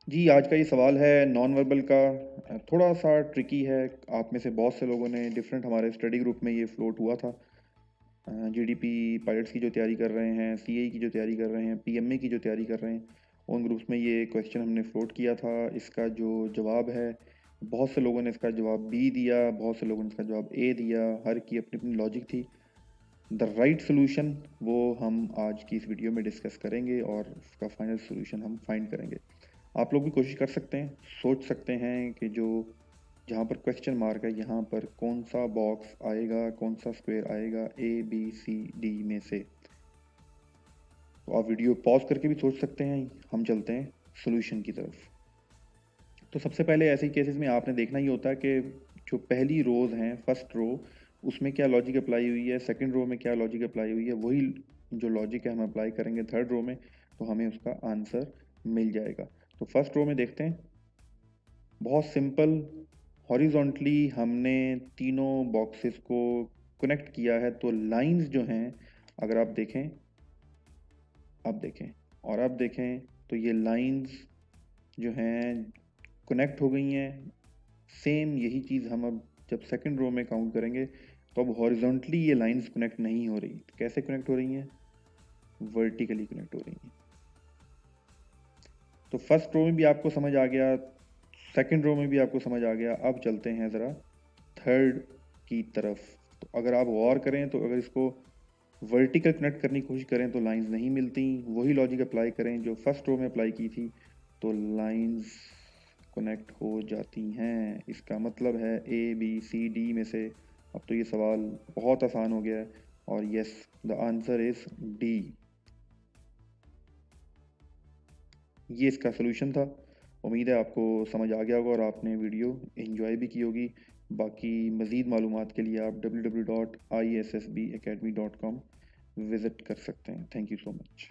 जी, आज का ये सवाल है नॉन वर्बल का। थोड़ा सा ट्रिकी है। आप में से बहुत से लोगों ने डिफरेंट हमारे स्टडी ग्रुप में ये फ्लोट हुआ था। जीडीपी पायलट्स की जो तैयारी कर रहे हैं, सीए की जो तैयारी कर रहे हैं, पीएमए की जो तैयारी कर रहे हैं, उन ग्रुप्स में ये क्वेश्चन हमने फ्लोट किया था। इसका जो जवाब है, बहुत से लोगों ने इसका जवाब बी दिया, बहुत से लोगों ने इसका जवाब ए दिया। हर की अपनी अपनी लॉजिक थी। द राइट सोल्यूशन वो हम आज की इस वीडियो में डिस्कस करेंगे और उसका फाइनल सोल्यूशन हम फाइंड करेंगे। आप लोग भी कोशिश कर सकते हैं, सोच सकते हैं कि जो जहाँ पर क्वेश्चन मार्क है यहाँ पर कौन सा बॉक्स आएगा, कौन सा स्क्वायर आएगा ए बी सी डी में से। तो आप वीडियो पॉज करके भी सोच सकते हैं। हम चलते हैं सोल्यूशन की तरफ। तो सबसे पहले ऐसे केसेस में आपने देखना ही होता है कि जो पहली रोज हैं, फर्स्ट रो, उसमें क्या लॉजिक अप्लाई हुई है, सेकंड रो में क्या लॉजिक अप्लाई हुई है, वही जो लॉजिक है हम अप्लाई करेंगे थर्ड रो में, तो हमें उसका आंसर मिल जाएगा। तो फर्स्ट रो में देखते हैं। बहुत सिंपल, हॉरिजॉन्टली हमने तीनों बॉक्सेस को कनेक्ट किया है। तो लाइंस जो हैं, अगर आप देखें, अब देखें और अब देखें, तो ये लाइंस जो हैं कनेक्ट हो गई हैं। सेम यही चीज़ हम अब जब सेकंड रो में काउंट करेंगे तो अब हॉरिजॉन्टली ये लाइंस कनेक्ट नहीं हो रही। तो कैसे कनेक्ट हो रही हैं? वर्टिकली कनेक्ट हो रही हैं। तो फर्स्ट रो में भी आपको समझ आ गया, सेकंड रो में भी आपको समझ आ गया। अब चलते हैं ज़रा थर्ड की तरफ। तो अगर आप गौर करें तो अगर इसको वर्टिकल कनेक्ट करने की कोशिश करें तो लाइंस नहीं मिलती। वही लॉजिक अप्लाई करें जो फर्स्ट रो में अप्लाई की थी तो लाइंस कनेक्ट हो जाती हैं। इसका मतलब है ए बी सी डी में से। अब तो ये सवाल बहुत आसान हो गया है और yes, the answer is D. ये इसका सोल्यूशन था। उम्मीद है आपको समझ आ गया होगा और आपने वीडियो एंजॉय भी की होगी। बाकी मज़ीद मालूमात के लिए आप www.issbacademy.com विज़िट कर सकते हैं। Thank you so much.